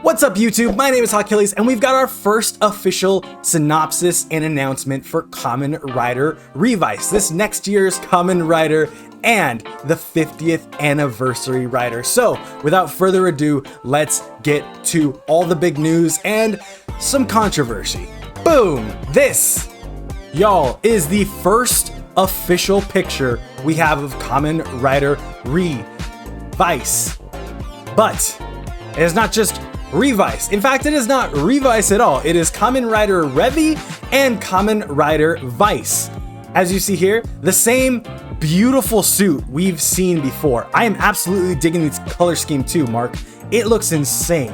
What's up YouTube? My name is Achilles and we've got our first official synopsis and announcement for Kamen Rider Revice, this next year's Kamen Rider and the 50th anniversary rider. So without further ado, let's get to all the big news and some controversy. Boom! This, y'all, is the first official picture we have of Kamen Rider Revice. But it is not just Revice. In fact, it is not Revice at all. It is Kamen Rider Revi and Kamen Rider Vice. As you see here, the same beautiful suit we've seen before. I am absolutely digging this color scheme too, Mark. It looks insane.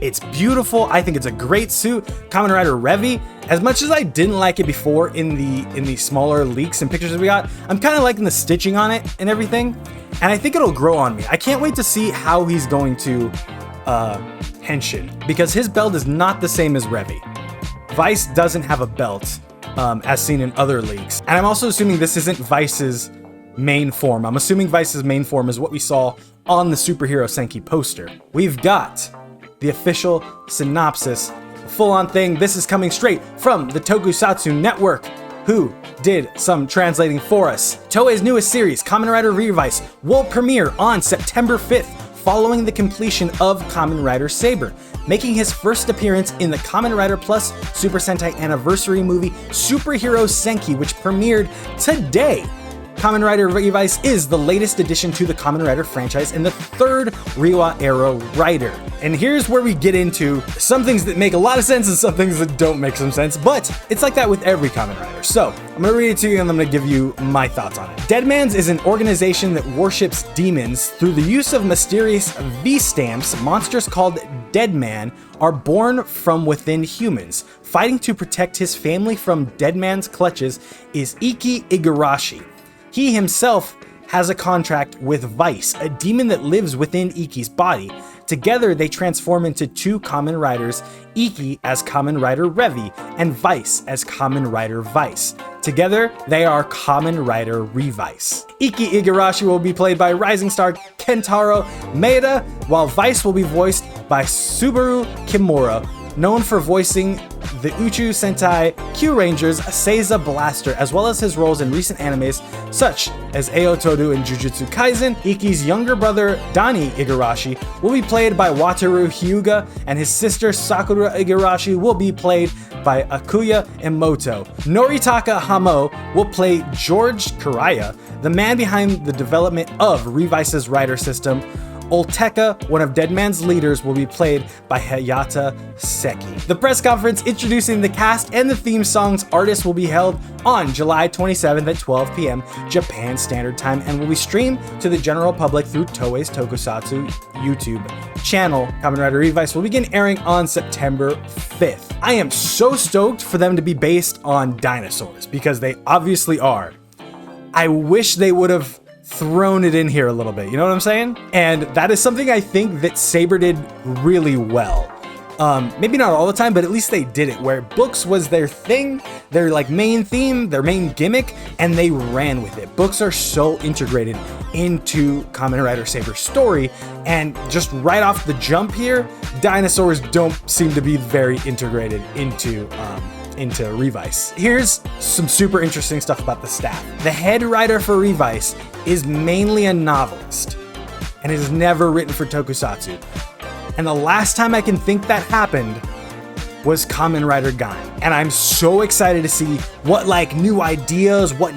It's beautiful. I think it's a great suit. Kamen Rider Revi, as much as I didn't like it before in the smaller leaks and pictures that we got, I'm kind of liking the stitching on it and everything. And I think it'll grow on me. I can't wait to see how he's going to Henshin, because his belt is not the same as Revi. Vice doesn't have a belt, as seen in other leaks. And I'm also assuming this isn't Vice's main form. I'm assuming Vice's main form is what we saw on the Superhero Senki poster. We've got the official synopsis, full-on thing. This is coming straight from the Tokusatsu network, who did some translating for us. Toei's newest series, Kamen Rider Revice, will premiere on September 5th, following the completion of Kamen Rider Saber, making his first appearance in the Kamen Rider Plus Super Sentai anniversary movie Superhero Senki, which premiered today. Kamen Rider Revice is the latest addition to the Kamen Rider franchise and the third Reiwa era rider. And here's where we get into some things that make a lot of sense and some things that don't make some sense, but it's like that with every Kamen Rider. So I'm gonna read it to you and I'm gonna give you my thoughts on it. Deadmans is an organization that worships demons. Through the use of mysterious V-stamps, monsters called Deadman are born from within humans. Fighting to protect his family from Deadman's clutches is Iki Igarashi. He himself has a contract with Vice, a demon that lives within Iki's body. Together, they transform into two Kamen Riders, Iki as Kamen Rider Revi, and Vice as Kamen Rider Vice. Together, they are Kamen Rider Revice. Iki Igarashi will be played by rising star Kentaro Maeda, while Vice will be voiced by Subaru Kimura, known for voicing the Uchu Sentai Q Rangers Seiza Blaster, as well as his roles in recent animes such as Aotodu and Jujutsu Kaisen. Iki's younger brother Dani Igarashi will be played by Wataru Hyuga, and his sister Sakura Igarashi will be played by Akuya Emoto. Noritaka Hamo will play George Karaya, the man behind the development of Revice's rider system. Olteka, one of Deadman's leaders, will be played by Hayata Seki. The press conference introducing the cast and the theme song's artists will be held on July 27th at 12 p.m. Japan Standard Time and will be streamed to the general public through Toei's Tokusatsu YouTube channel. Kamen Rider Revice will begin airing on September 5th. I am so stoked for them to be based on dinosaurs, because they obviously are. I wish they would have thrown it in here a little bit, you know what I'm saying? And that is something I think that Saber did really well. Maybe not all the time, but at least they did it, where books was their thing, their like main theme, their main gimmick, and they ran with it. Books are so integrated into Kamen Rider Saber's story, and just right off the jump here, dinosaurs don't seem to be very integrated into Revice. Here's some super interesting stuff about the staff. The head writer for Revice is mainly a novelist and has never written for Tokusatsu. And the last time I can think that happened was Kamen Rider Gain. And I'm so excited to see what like new ideas, what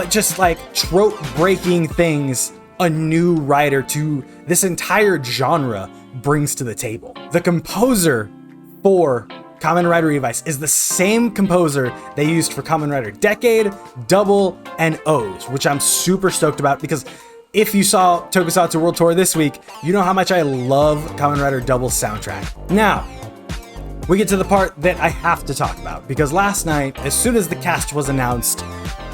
just like trope breaking things a new writer to this entire genre brings to the table. The composer for Kamen Rider Revice is the same composer they used for Kamen Rider Decade, Double, and O's, which I'm super stoked about, because if you saw Tokusatsu World Tour this week, you know how much I love Kamen Rider Double's soundtrack. Now, we get to the part that I have to talk about, because last night, as soon as the cast was announced,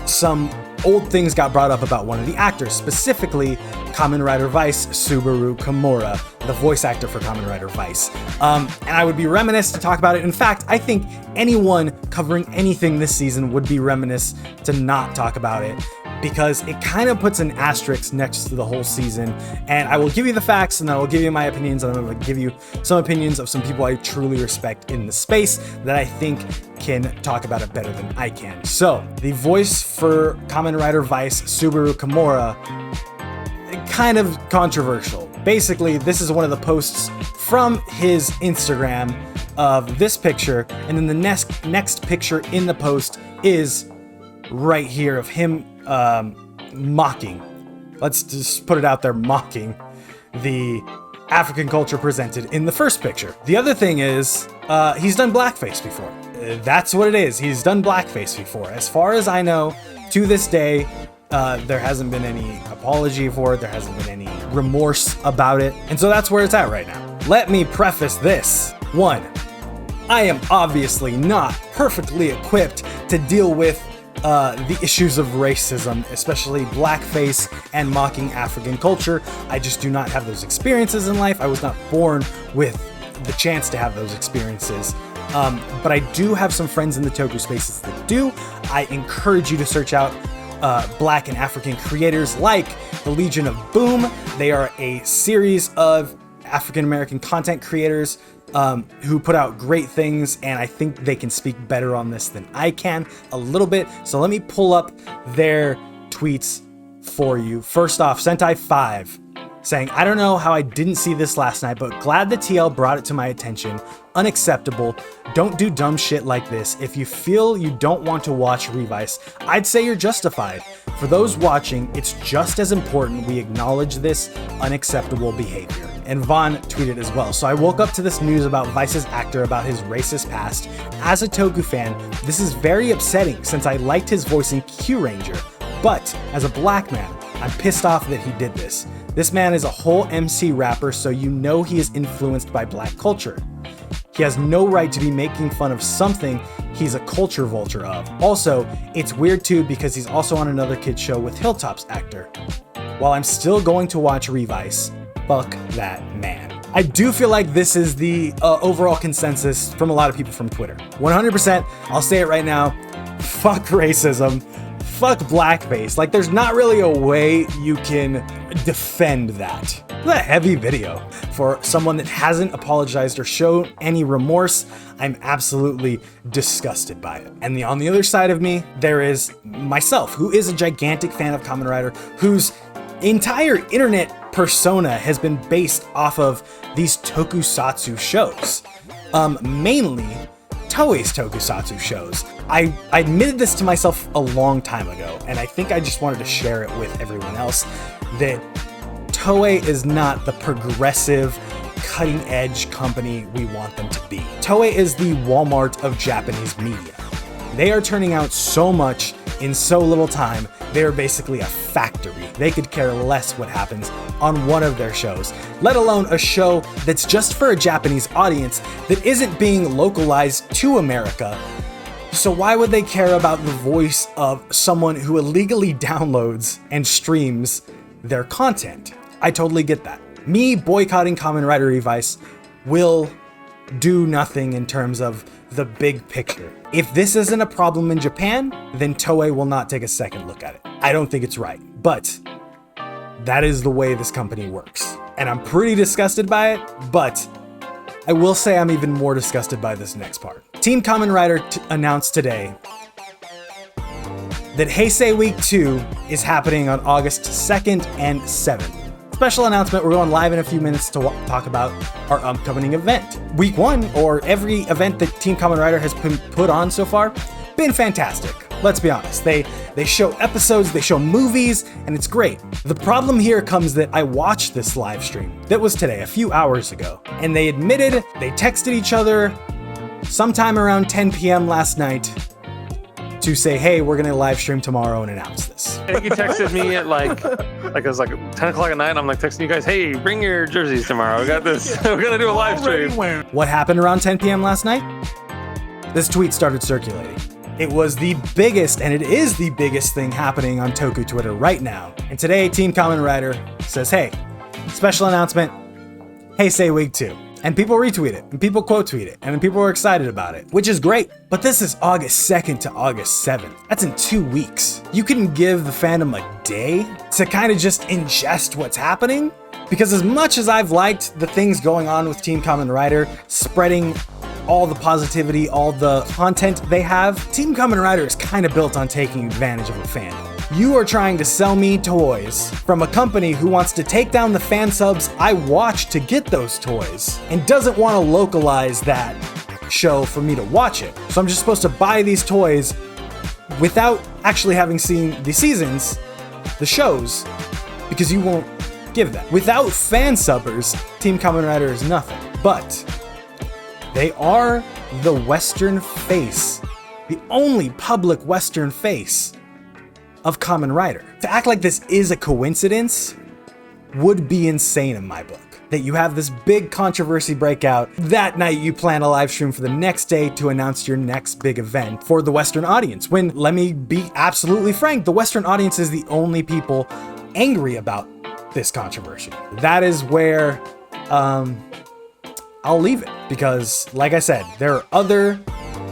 some old things got brought up about one of the actors, specifically Kamen Rider Vice Subaru Kimura, the voice actor for Kamen Rider Vice. And I would be remiss to talk about it. In fact, I think anyone covering anything this season would be remiss to not talk about it. because it kind of puts an asterisk next to the whole season. And I will give you the facts, and I will give you my opinions, and I'm going to give you some opinions of some people I truly respect in the space that I think can talk about it better than I can. So, the voice for Kamen Rider Vice, Subaru Kimura, kind of controversial. Basically, this is one of the posts from his Instagram of this picture, and then the next picture in the post is right here of him mocking, let's just put it out there, mocking the African culture presented in the first picture. The other thing is, he's done blackface before. That's what it is. He's done blackface before. As far as I know, to this day, there hasn't been any apology for it. There hasn't been any remorse about it. And so that's where it's at right now. Let me preface this. 1, I am obviously not perfectly equipped to deal with the issues of racism, especially blackface and mocking African culture. I just do not have those experiences in life. I was not born with the chance to have those experiences. But I do have some friends in the Toku spaces that do. I encourage you to search out Black and African creators like the Legion of Boom. They are a series of African American content creators who put out great things, and I think they can speak better on this than I can a little bit. So let me pull up their tweets for you. First off, Sentai5 saying, I don't know how I didn't see this last night, but glad the TL brought it to my attention. Unacceptable. Don't do dumb shit like this. If you feel you don't want to watch Revice, I'd say you're justified. For those watching, it's just as important we acknowledge this unacceptable behavior. And Vaughn tweeted as well. So I woke up to this news about Vice's actor about his racist past. As a Toku fan, this is very upsetting since I liked his voice in Q Ranger. But as a black man, I'm pissed off that he did this. This man is a whole MC rapper, so you know he is influenced by black culture. He has no right to be making fun of something he's a culture vulture of. Also, it's weird too because he's also on another kid's show with Hilltop's actor. While I'm still going to watch Revice, fuck that man. I do feel like this is the overall consensus from a lot of people from Twitter. 100%, I'll say it right now, fuck racism, fuck blackface. Like, there's not really a way you can defend that. It's a heavy video for someone that hasn't apologized or shown any remorse. I'm absolutely disgusted by it. And on the other side of me, there is myself, who is a gigantic fan of Kamen Rider, whose entire internet persona has been based off of these tokusatsu shows. Mainly Toei's tokusatsu shows. I admitted this to myself a long time ago, and I think I just wanted to share it with everyone else, that Toei is not the progressive, cutting-edge company we want them to be. Toei is the Walmart of Japanese media. They are turning out so much in so little time, they are basically a factory. They could care less what happens on one of their shows, let alone a show that's just for a Japanese audience that isn't being localized to America. So why would they care about the voice of someone who illegally downloads and streams their content? I totally get that. Me boycotting Kamen Rider Revice will do nothing in terms of the big picture. If this isn't a problem in Japan, then Toei will not take a second look at it. I don't think it's right, but that is the way this company works. And I'm pretty disgusted by it, but I will say I'm even more disgusted by this next part. Team Kamen Rider announced today that Heisei Week 2 is happening on August 2nd and 7th. Special announcement, we're going live in a few minutes to talk about our upcoming event. Week 1, or every event that Team Kamen Rider has been put on so far, been fantastic. Let's be honest. They show episodes, they show movies, and it's great. The problem here comes that I watched this live stream that was today, a few hours ago, and they admitted they texted each other sometime around 10 p.m. last night to say, hey, we're gonna live stream tomorrow and announce this. He texted me at like it was like 10 o'clock at night. I'm like texting you guys, hey, bring your jerseys tomorrow. We got this. We're gonna do a live stream. What happened around 10 p.m. last night? This tweet started circulating. It was the biggest, and it is the biggest thing happening on Toku Twitter right now. And today, Team Kamen Rider says, hey, special announcement, Heisei Week 2. And people retweet it, and people quote tweet it, and people are excited about it, which is great. But this is August 2nd to August 7th. That's in 2 weeks. You can give the fandom a day to kind of just ingest what's happening. Because as much as I've liked the things going on with Team Kamen Rider, spreading all the positivity, all the content they have, Team Kamen Rider is kind of built on taking advantage of a fandom. You are trying to sell me toys from a company who wants to take down the fan subs I watch to get those toys and doesn't want to localize that show for me to watch it. So I'm just supposed to buy these toys without actually having seen the seasons, the shows, because you won't give them. Without fan subbers, Team Kamen Rider is nothing. But they are the Western face, the only public Western face of Kamen Rider. To act like this is a coincidence would be insane in my book. That you have this big controversy breakout, that night you plan a live stream for the next day to announce your next big event for the Western audience. When, let me be absolutely frank, the Western audience is the only people angry about this controversy. That is where I'll leave it, because like I said, there are other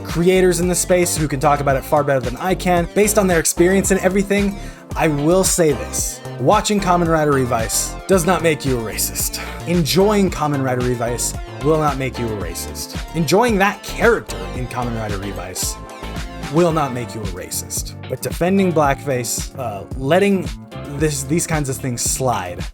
creators in the space who can talk about it far better than I can based on their experience and everything. I will say this: watching Kamen Rider Revice does not make you a racist. Enjoying Kamen Rider Revice will not make you a racist. Enjoying that character in Kamen Rider Revice will not make you a racist. But defending blackface, letting these kinds of things slide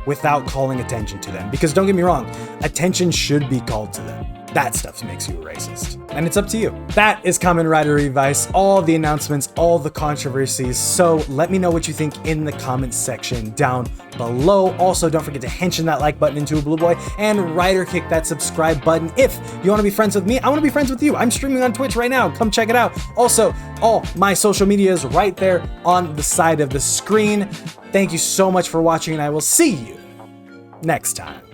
without calling attention to them, because don't get me wrong, attention should be called to them. That stuff makes you a racist. And it's up to you. That is Kamen Rider Revice, all the announcements, all the controversies. So let me know what you think in the comments section down below. Also, don't forget to henshin that like button into a blue boy and rider kick that subscribe button. If you want to be friends with me, I want to be friends with you. I'm streaming on Twitch right now. Come check it out. Also, all my social media is right there on the side of the screen. Thank you so much for watching, and I will see you next time.